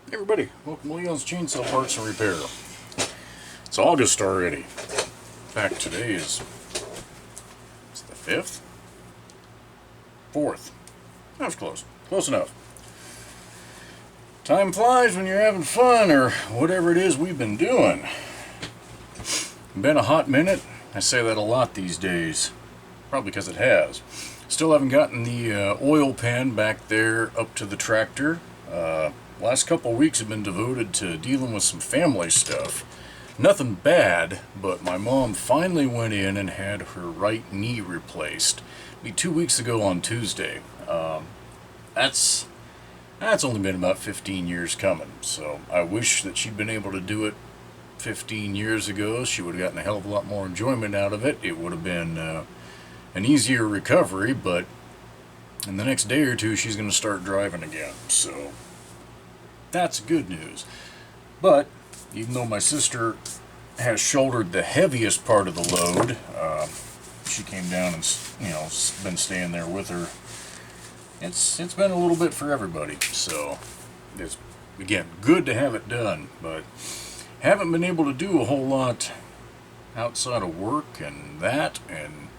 Hey everybody, welcome to Leon's Chainsaw Parts and Repair. It's August already. In fact, today is it's the 5th? 4th. That was close. Close enough. Time flies when you're having fun, or whatever it is we've been doing. Been a hot minute. I say that a lot these days. Probably because it has. Still haven't gotten the oil pan back there up to the tractor. Last couple of weeks have been devoted to dealing with some family stuff. Nothing bad, but my mom finally went in and had her right knee replaced. It'll be 2 weeks ago on Tuesday. That's only been about 15 years coming, so I wish that she'd been able to do it 15 years ago. She would have gotten a hell of a lot more enjoyment out of it. It would have been an easier recovery, but in the next day or two she's going to start driving again, so that's good news. But even though my sister has shouldered the heaviest part of the load, she came down and been staying there with her. It's been a little bit for everybody, so it's again good to have it done, but haven't been able to do a whole lot outside of work and that, and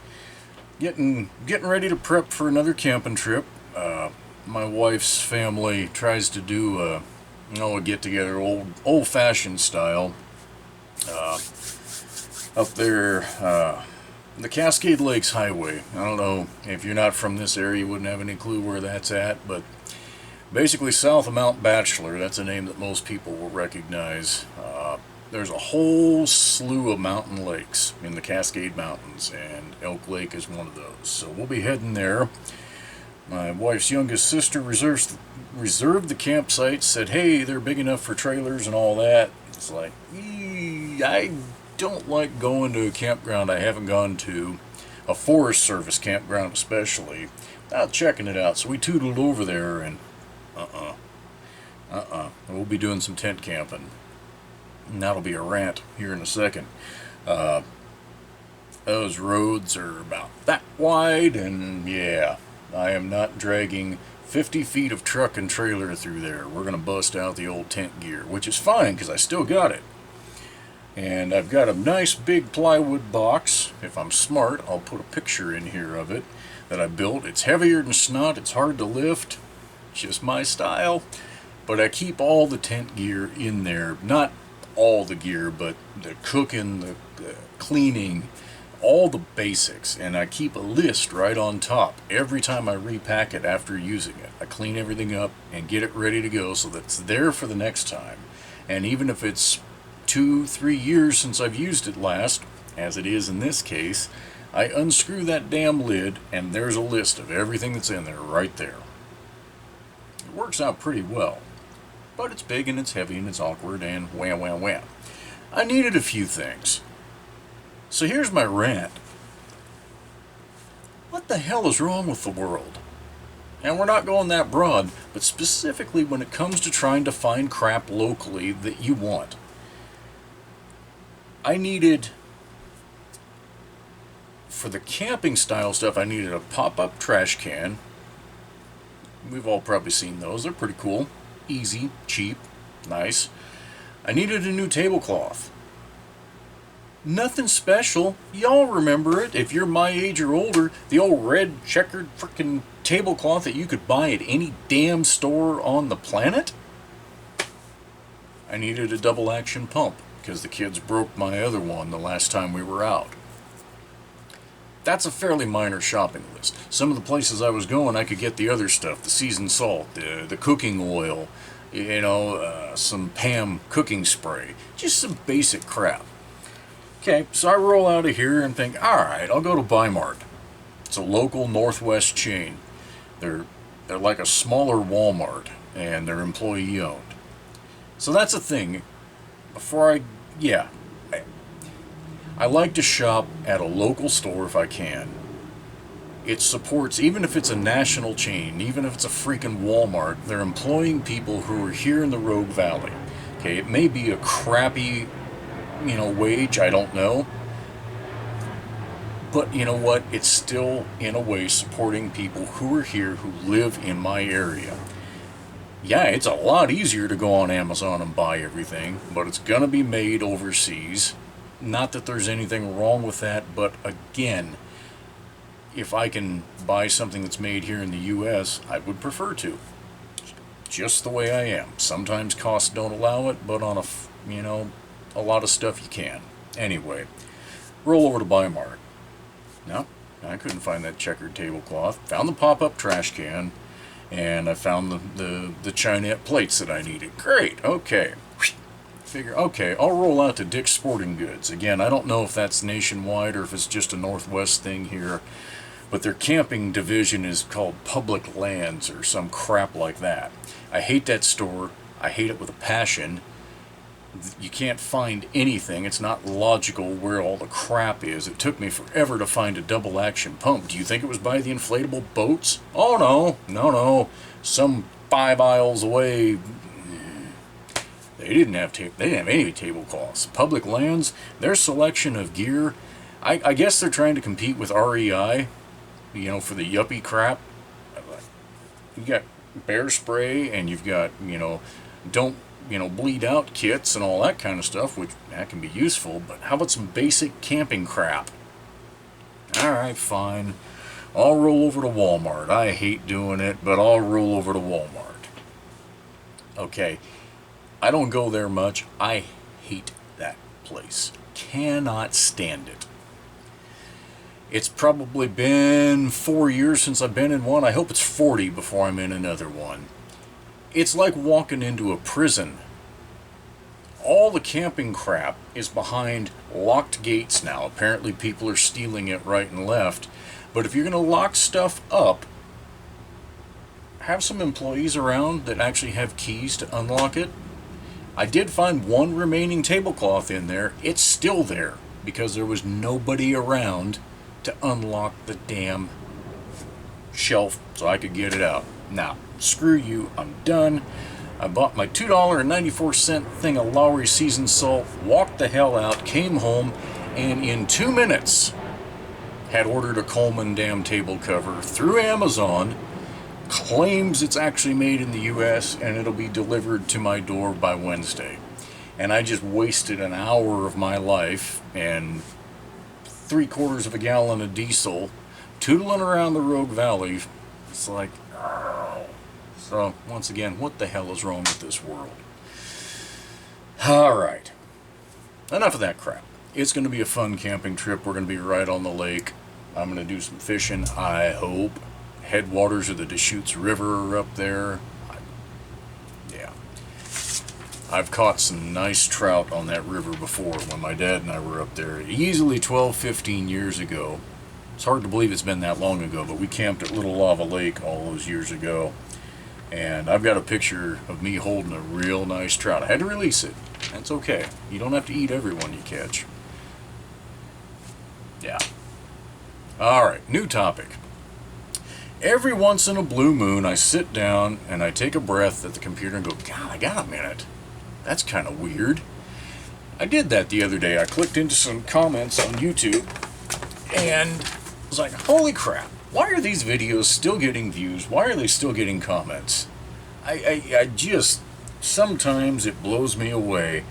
getting ready to prep for another camping trip. My wife's family tries to do a get together, old fashioned style, up there, the Cascade Lakes Highway. I don't know if you're not from this area, you wouldn't have any clue where that's at, but basically south of Mount Bachelor. That's a name that most people will recognize. There's a whole slew of mountain lakes in the Cascade Mountains, and Elk Lake is one of those. So we'll be heading there. My wife's youngest sister reserved the campsite, said, hey, they're big enough for trailers and all that. It's like, I don't like going to a campground I haven't gone to, a Forest Service campground especially, without checking it out. So we tootled over there, and we'll be doing some tent camping. And that'll be a rant here in a second. Those roads are about that wide, and yeah, I am not dragging 50 feet of truck and trailer through there. We're going to bust out the old tent gear, which is fine because I still got it. And I've got a nice big plywood box. If I'm smart, I'll put a picture in here of it that I built. It's heavier than snot. It's hard to lift. Just my style. But I keep all the tent gear in there. Not all the gear, but the cooking, the cleaning, all the basics, and I keep a list right on top every time I repack it after using it. I clean everything up and get it ready to go so that it's there for the next time. And even if it's 2-3 years since I've used it last, as it is in this case, I unscrew that damn lid and there's a list of everything that's in there right there. It works out pretty well, but it's big and it's heavy and it's awkward and wham. I needed a few things. So here's my rant. What the hell is wrong with the world? And we're not going that broad, but specifically when it comes to trying to find crap locally that you want. I needed, for the camping style stuff, I needed a pop-up trash can. We've all probably seen those. They're pretty cool. Easy, cheap, nice. I needed a new tablecloth. Nothing special. Y'all remember it. If you're my age or older, the old red checkered frickin' tablecloth that you could buy at any damn store on the planet? I needed a double action pump because the kids broke my other one the last time we were out. That's a fairly minor shopping list. Some of the places I was going, I could get the other stuff, the seasoned salt, the cooking oil, some Pam cooking spray, just some basic crap. Okay, so I roll out of here and think, alright, I'll go to Bi-Mart. It's a local Northwest chain. They're like a smaller Walmart, and they're employee owned. So that's a thing. I like to shop at a local store if I can. It supports, even if it's a national chain, even if it's a freaking Walmart, they're employing people who are here in the Rogue Valley. Okay, it may be a crappy wage, I don't know. But you know what? It's still, in a way, supporting people who are here, who live in my area. yeah, it's a lot easier to go on Amazon and buy everything, but it's going to be made overseas. Not that there's anything wrong with that, but again, if I can buy something that's made here in the US, I would prefer to. Just the way I am. Sometimes costs don't allow it, but on a lot of stuff you can. Anyway, roll over to Bimart. No, I couldn't find that checkered tablecloth. Found the pop-up trash can, and I found the Chinette plates that I needed. Great, okay. Figure, okay, I'll roll out to Dick's Sporting Goods. Again, I don't know if that's nationwide or if it's just a Northwest thing here, but their camping division is called Public Lands or some crap like that. I hate that store. I hate it with a passion. You can't find anything. It's not logical where all the crap is. It took me forever to find a double action pump. Do you think it was by the inflatable boats? Oh no. Some 5 aisles away. They didn't have any tablecloths. Public Lands, their selection of gear, I guess they're trying to compete with REI, for the yuppie crap. You got bear spray, and you've got, don't, bleed out kits and all that kind of stuff, which that can be useful, but how about some basic camping crap? Alright, fine. I'll roll over to Walmart. I hate doing it, but I'll roll over to Walmart. Okay. I don't go there much. I hate that place. Cannot stand it. It's probably been 4 years since I've been in one. I hope it's 40 before I'm in another one. It's like walking into a prison. All the camping crap is behind locked gates now. Apparently people are stealing it right and left. But if you're going to lock stuff up, have some employees around that actually have keys to unlock it. I did find one remaining tablecloth in there. It's still there because there was nobody around to unlock the damn shelf so I could get it out. Now, screw you, I'm done. I bought my $2.94 thing of Lowry seasoned salt, walked the hell out, came home, and in 2 minutes had ordered a Coleman damn table cover through Amazon. Claims it's actually made in the US and it'll be delivered to my door by Wednesday. And I just wasted an hour of my life and 3/4 of a gallon of diesel tootling around the Rogue Valley. It's like, oh. So, once again, what the hell is wrong with this world? Alright. Enough of that crap. It's going to be a fun camping trip. We're going to be right on the lake. I'm going to do some fishing, I hope. Headwaters of the Deschutes River are up there. Yeah. I've caught some nice trout on that river before when my dad and I were up there. Easily 12, 15 years ago. It's hard to believe it's been that long ago, but we camped at Little Lava Lake all those years ago. And I've got a picture of me holding a real nice trout. I had to release it. That's okay. You don't have to eat every one you catch. Yeah. Alright, new topic. Every once in a blue moon, I sit down and I take a breath at the computer and go, God, I got a minute. That's kind of weird. I did that the other day. I clicked into some comments on YouTube and was like, holy crap, why are these videos still getting views? Why are they still getting comments? I just, sometimes it blows me away.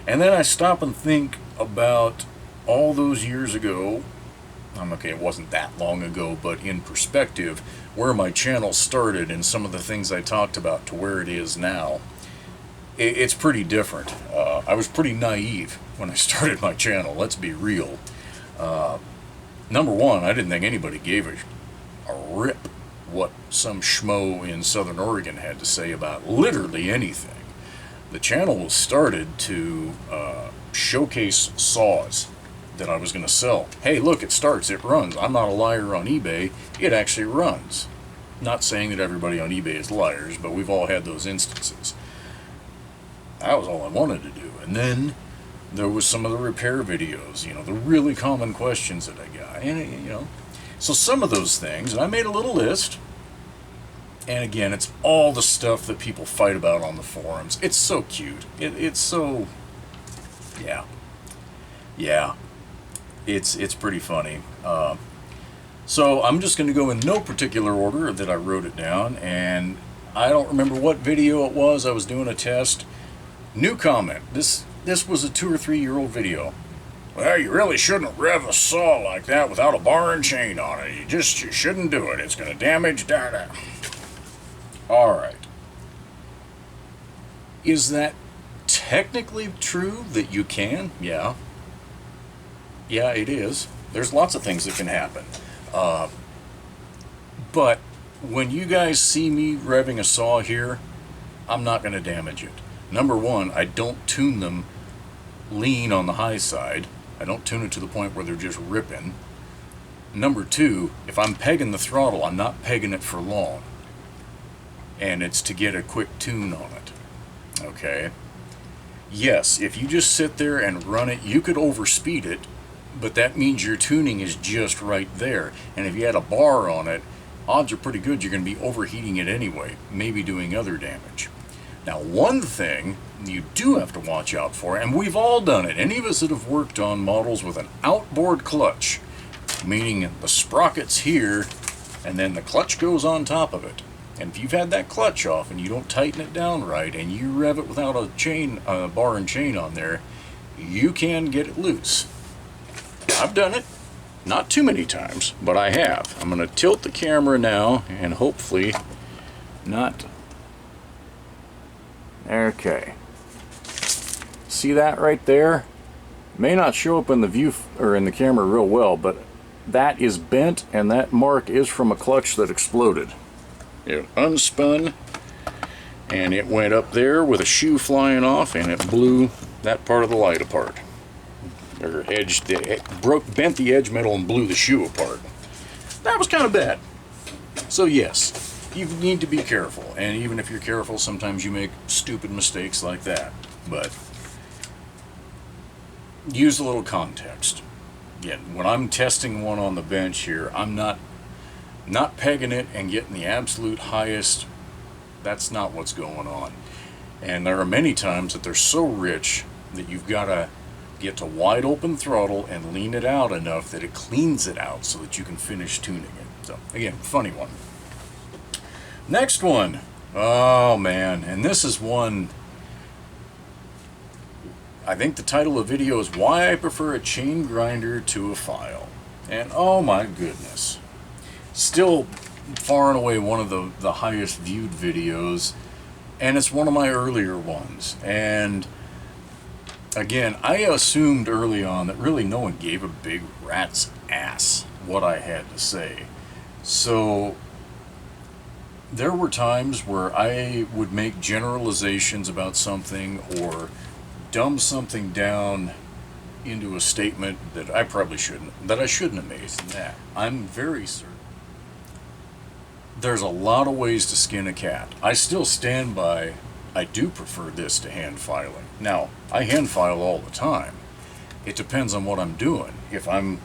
And then I stop and think about all those years ago. Okay, it wasn't that long ago, but in perspective, where my channel started and some of the things I talked about to where it is now, it's pretty different. I was pretty naive when I started my channel, let's be real. Number one, I didn't think anybody gave a rip what some schmo in Southern Oregon had to say about literally anything. The channel was started to showcase saws that I was going to sell. Hey, look, it starts, it runs. I'm not a liar on eBay. It actually runs. Not saying that everybody on eBay is liars, but we've all had those instances. That was all I wanted to do. And then there was some of the repair videos, the really common questions that I got. And, so some of those things, and I made a little list. And again, it's all the stuff that people fight about on the forums. It's so cute. It's so, yeah. Yeah. It's pretty funny. So I'm just going to go in no particular order that I wrote it down, and I don't remember what video it was. I was doing a test. New comment. This was a 2 or 3 year old video. Well, you really shouldn't rev a saw like that without a bar and chain on it. You shouldn't do it. It's going to damage data. All right. Is that technically true that you can? Yeah. Yeah, it is. There's lots of things that can happen. But when you guys see me revving a saw here, I'm not going to damage it. Number one, I don't tune them lean on the high side. I don't tune it to the point where they're just ripping. Number two, if I'm pegging the throttle, I'm not pegging it for long. And it's to get a quick tune on it. Okay? Yes, if you just sit there and run it, you could overspeed it, but that means your tuning is just right there. And if you had a bar on it, odds are pretty good you're going to be overheating it anyway, maybe doing other damage. Now, one thing you do have to watch out for, and we've all done it, any of us that have worked on models with an outboard clutch, meaning the sprocket's here, and then the clutch goes on top of it. And if you've had that clutch off and you don't tighten it down right, and you rev it without a bar and chain on there, you can get it loose. I've done it. Not too many times, but I have. I'm going to tilt the camera now, and hopefully not... Okay. See that right there? May not show up in the view or in the camera real well, but that is bent, and that mark is from a clutch that exploded. It unspun, and it went up there with a shoe flying off, and it blew that part of the light apart. Or bent the edge metal and blew the shoe apart. That was kind of bad. So yes, you need to be careful, and even if you're careful, sometimes you make stupid mistakes like that. But use a little context. Again, when I'm testing one on the bench here, I'm not pegging it and getting the absolute highest. That's not what's going on. And there are many times that they're so rich that you've got to get to wide open throttle and lean it out enough that it cleans it out so that you can finish tuning it. So again, funny one. Next one. Oh man, and this is one, I think the title of the video is Why I Prefer a Chain Grinder to a File. And oh my goodness. Still far and away one of the highest viewed videos, and it's one of my earlier ones. And again, I assumed early on that really no one gave a big rat's ass what I had to say. So there were times where I would make generalizations about something or dumb something down into a statement that I probably shouldn't, that I shouldn't have made. And that I'm very certain. There's a lot of ways to skin a cat. I still stand by, I do prefer this to hand filing. Now, I hand file all the time. It depends on what I'm doing. If I'm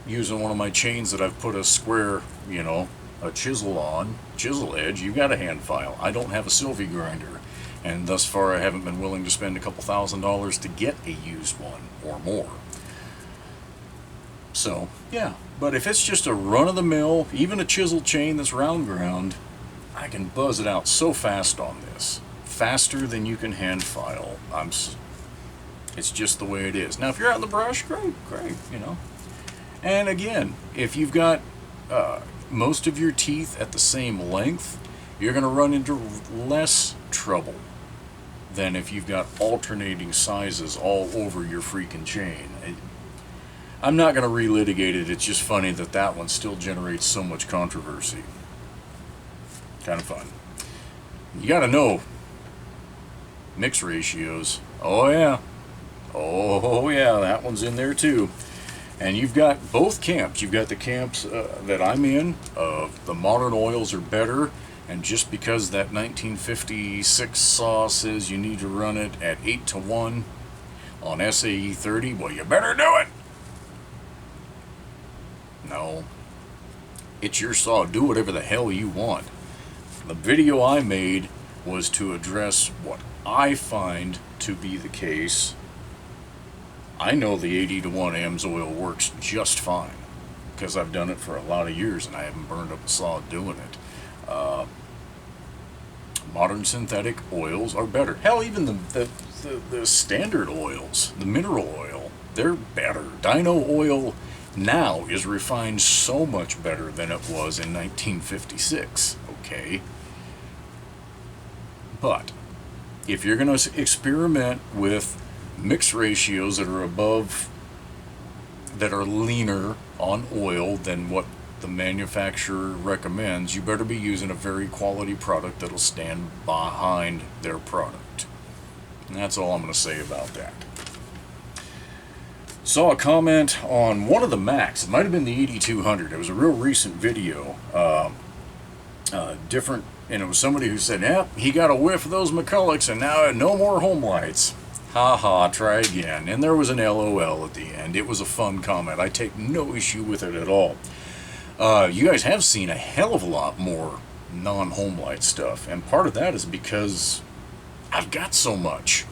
using one of my chains that I've put a square, a chisel edge, you've got a hand file. I don't have a Sylvie grinder, and thus far I haven't been willing to spend a couple $1,000s to get a used one or more. So, yeah. But if it's just a run-of-the-mill, even a chisel chain that's round ground, I can buzz it out so fast on this. Faster than you can hand file. It's just the way it is. Now, if you're out in the brush, great, And again, if you've got most of your teeth at the same length, you're going to run into less trouble than if you've got alternating sizes all over your freaking chain. I'm not going to relitigate it. It's just funny that that one still generates so much controversy. Kind of fun. You got to know mix ratios. Oh yeah, that one's in there too. And you've got both camps. You've got the camps that I'm in, the modern oils are better, and just because that 1956 saw says you need to run it at 8:1 on SAE 30, well, you better do it. No, it's your saw. Do whatever the hell you want. The video I made was to address what I find to be the case. I know the 80:1 AMSoil works just fine because I've done it for a lot of years and I haven't burned up a saw doing it. Modern synthetic oils are better. Hell, even the standard oils, the mineral oil, they're better. Dino oil now is refined so much better than it was in 1956, okay? But if you're going to experiment with mix ratios that are above, that are leaner on oil than what the manufacturer recommends, you better be using a very quality product that'll stand behind their product. And that's all I'm going to say about that. Saw a comment on one of the Macs. It might have been the 8200. It was a real recent video. Different, and it was somebody who said, "Yep, he got a whiff of those McCullochs, and now no more home lights." Ha ha, try again. And there was an LOL at the end. It was a fun comment. I take no issue with it at all. You guys have seen a hell of a lot more non-home light stuff, and part of that is because I've got so much.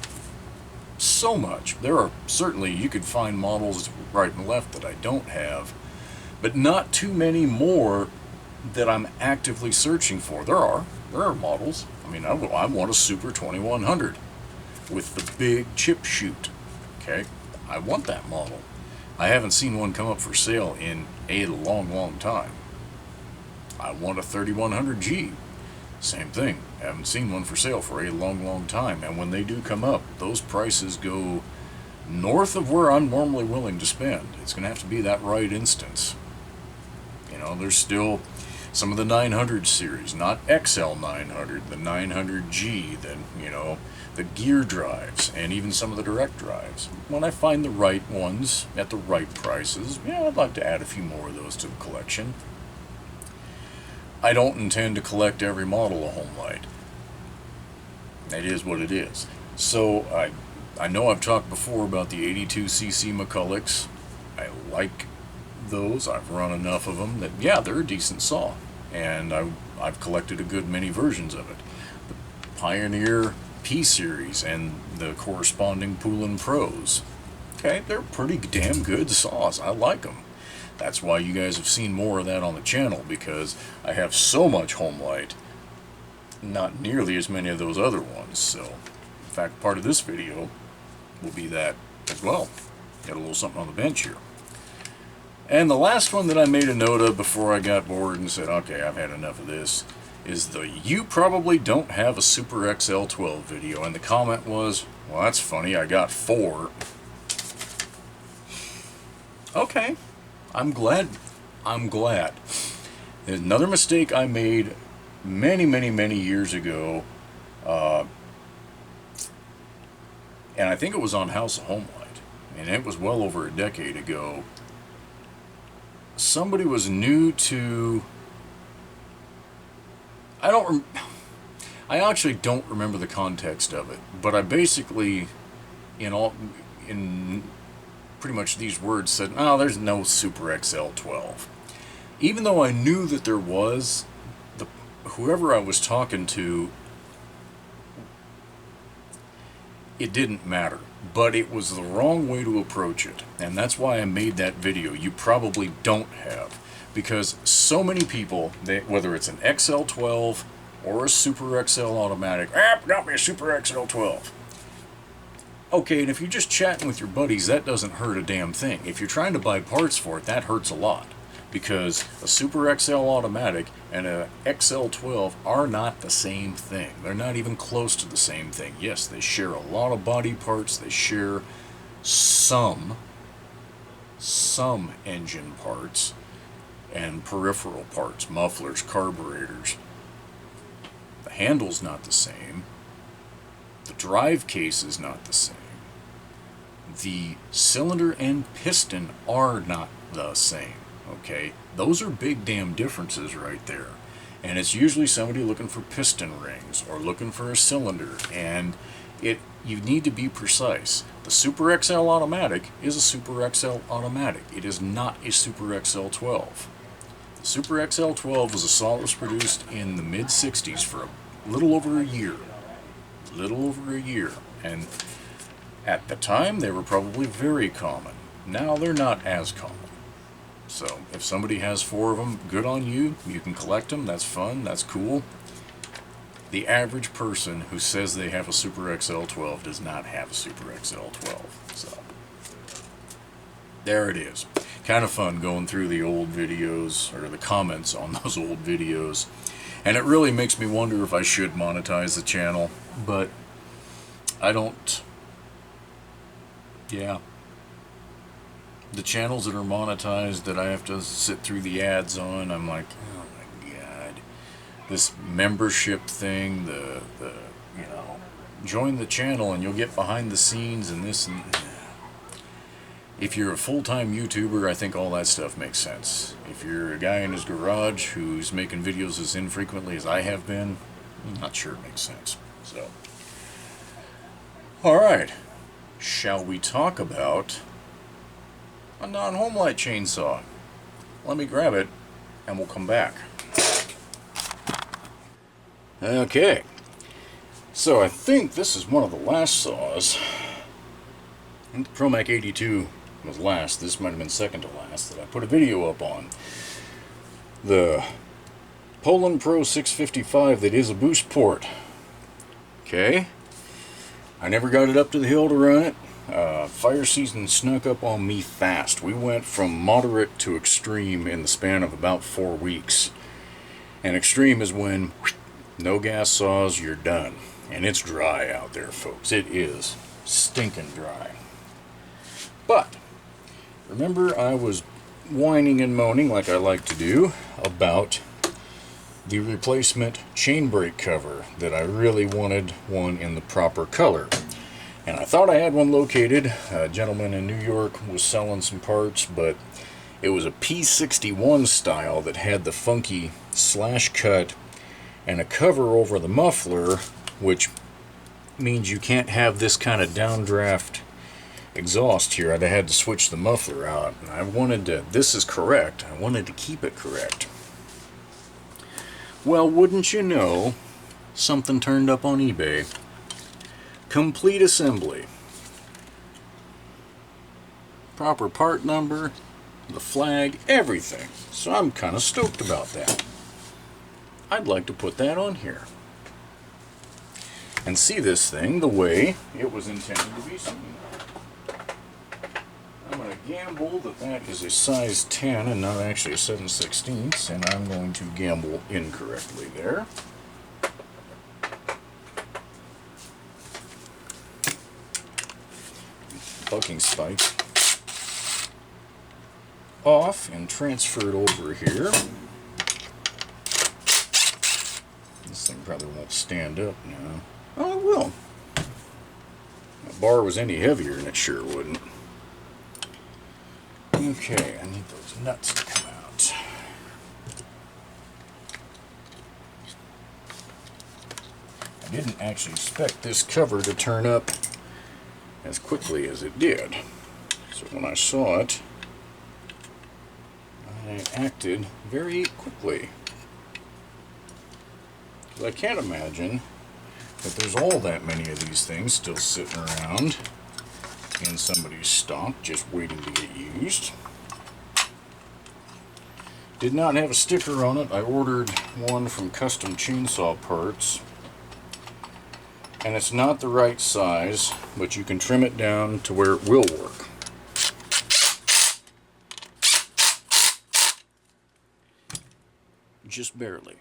So much. There are certainly, you could find models right and left that I don't have, but not too many more that I'm actively searching for. There are models. I mean, I want a Super 2100 with the big chip shoot. Okay, I want that model. I haven't seen one come up for sale in a long time. I want a 3100G. Same thing. Haven't seen one for sale for a long time. And when they do come up, those prices go north of where I'm normally willing to spend. It's going to have to be that right instance. You know, there's still some of the 900 series, not XL 900, the 900G, then, you know, the gear drives, and even some of the direct drives. When I find the right ones at the right prices, yeah, I'd like to add a few more of those to the collection. I don't intend to collect every model of home light. It is what it is. So I know I've talked before about the 82cc McCullochs. I like those. I've run enough of them that, yeah, they're a decent saw. And I've collected a good many versions of it. The Pioneer P-Series and the corresponding Poulan Pros. Okay, they're pretty damn good saws. I like them. That's why you guys have seen more of that on the channel, because I have so much home light, not nearly as many of those other ones. So, in fact, part of this video will be that as well. Got a little something on the bench here. And the last one that I made a note of before I got bored and said, okay, I've had enough of this, is the "you probably don't have a Super XL12 video." And the comment was, well, that's funny, I got 4. Okay, I'm glad. There's another mistake I made many years ago, and I think it was on House of Home Light, and it was well over a decade ago. Somebody was new to, I actually don't remember the context of it, but I basically, in pretty much these words, said, "Oh, there's no Super XL12." Even though I knew that there was, whoever I was talking to, it didn't matter. But it was the wrong way to approach it. And that's why I made that video. You probably don't have. Because so many people, whether it's an XL12 or a Super XL automatic, got me a Super XL12. Okay, and if you're just chatting with your buddies, that doesn't hurt a damn thing. If you're trying to buy parts for it, that hurts a lot. Because a Super XL automatic and a XL12 are not the same thing. They're not even close to the same thing. Yes, they share a lot of body parts. They share some engine parts and peripheral parts, mufflers, carburetors. The handle's not the same. The drive case is not the same. The cylinder and piston are not the same. Okay, those are big damn differences right there. And it's usually somebody looking for piston rings or looking for a cylinder, and you need to be precise. The Super XL automatic is a Super XL automatic. It is not a Super XL12. The Super XL12 was a saw that was produced in the mid-60s for a little over a year. And at the time, they were probably very common. Now they're not as common. So, if somebody has 4 of them, good on you. You can collect them. That's fun. That's cool. The average person who says they have a Super XL12 does not have a Super XL12. So, there it is. Kind of fun going through the old videos, or the comments on those old videos. And it really makes me wonder if I should monetize the channel. But I don't. Yeah. The channels that are monetized that I have to sit through the ads on, I'm like, oh my god. This membership thing, the you know, join the channel and you'll get behind the scenes and this and that. If you're a full-time YouTuber, I think all that stuff makes sense. If you're a guy in his garage who's making videos as infrequently as I have been, I'm not sure it makes sense. So, alright. Shall we talk about a non-home light chainsaw? Let me grab it and we'll come back. Okay. So I think this is one of the last saws. I think the Promac 82 was last. This might have been second to last that I put a video up on. The Poulan Pro 655 that is a boost port. Okay. I never got it up to the hill to run it. Fire season snuck up on me fast. We went from moderate to extreme in the span of about 4 weeks. And extreme is when no gas saws, you're done. And it's dry out there, folks. It is stinking dry. But remember, I was whining and moaning, like I like to do, about the replacement chain brake cover, that I really wanted one in the proper color. And I thought I had one located. A gentleman in New York was selling some parts, but it was a P61 style that had the funky slash cut and a cover over the muffler, which means you can't have this kind of downdraft exhaust here. I'd have had to switch the muffler out, and I wanted to, this is correct, I wanted to keep it correct. Well, wouldn't you know, something turned up on eBay. Complete assembly. Proper part number, the flag, everything. So I'm kind of stoked about that. I'd like to put that on here and see this thing the way it was intended to be seen. I'm going to gamble that that is a size 10 and not actually a 7/16, and I'm going to gamble incorrectly there. Bucking spike off and transferred over here. This thing probably won't stand up now. Oh, it will. If that bar was any heavier, and it sure wouldn't. Okay, I need those nuts to come out. I didn't actually expect this cover to turn up as quickly as it did. So when I saw it, I acted very quickly. I can't imagine that there's all that many of these things still sitting around in somebody's stock just waiting to get used. Did not have a sticker on it. I ordered one from Custom Chainsaw Parts, and it's not the right size, but you can trim it down to where it will work. Just barely.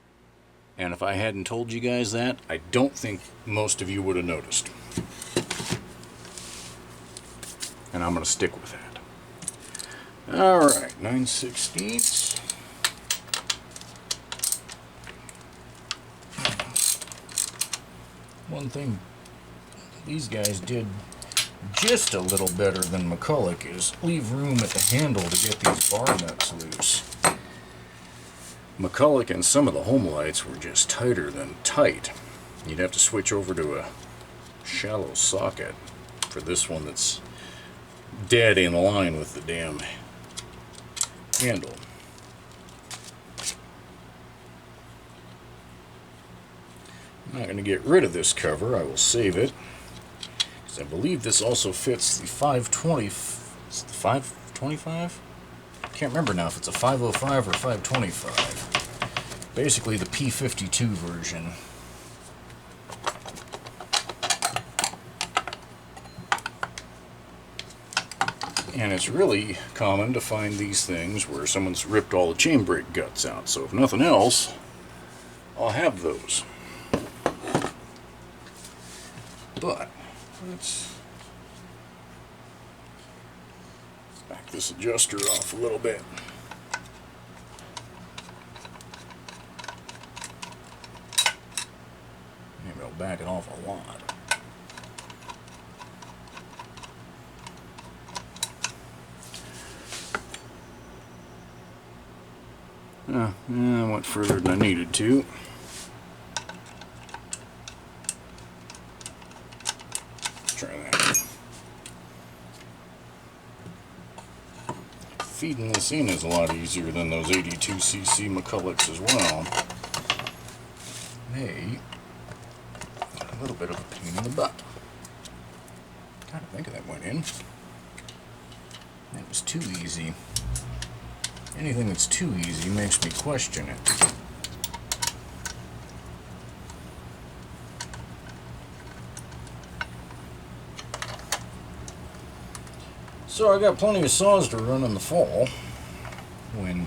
And if I hadn't told you guys that, I don't think most of you would have noticed. And I'm going to stick with that. Alright, 9/16. One thing these guys did just a little better than McCulloch is leave room at the handle to get these bar nuts loose. McCulloch and some of the home lights were just tighter than tight. You'd have to switch over to a shallow socket for this one that's dead in line with the damn handle. I'm not going to get rid of this cover. I will save it, because I believe this also fits the 520. Is it the 525? I can't remember now if it's a 505 or 525. Basically the P52 version. And it's really common to find these things where someone's ripped all the chain brake guts out. So if nothing else, I'll have those. But let's back this adjuster off a little bit. Maybe I'll back it off a lot. I went further than I needed to. Let's try that. Feeding this in is a lot easier than those 82cc McCullochs as well. They are a little bit of a pain in the butt. God, I think that went in. That was too easy. Anything that's too easy makes me question it. So I got plenty of saws to run in the fall when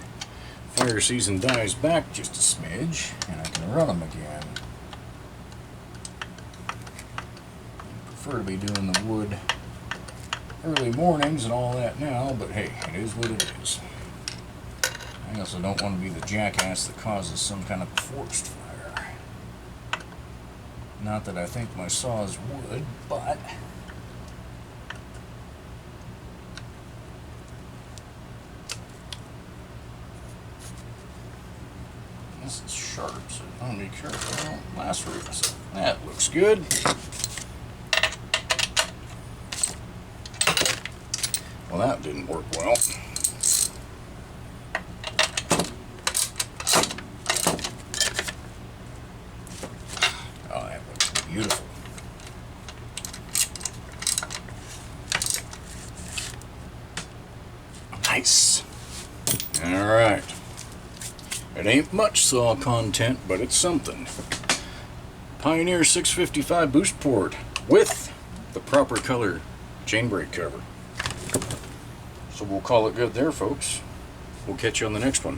fire season dies back just a smidge and I can run them again. I prefer to be doing the wood early mornings and all that now, but hey, it is what it is. I also don't want to be the jackass that causes some kind of forest fire. Not that I think my saws would, but this is sharp, so I want to be careful. Don't lacerate myself. That looks good. Well, that didn't work well. Beautiful. Nice. Alright. It ain't much saw content, but it's something. Pioneer 655 boost port with the proper color chain brake cover. So we'll call it good there, folks. We'll catch you on the next one.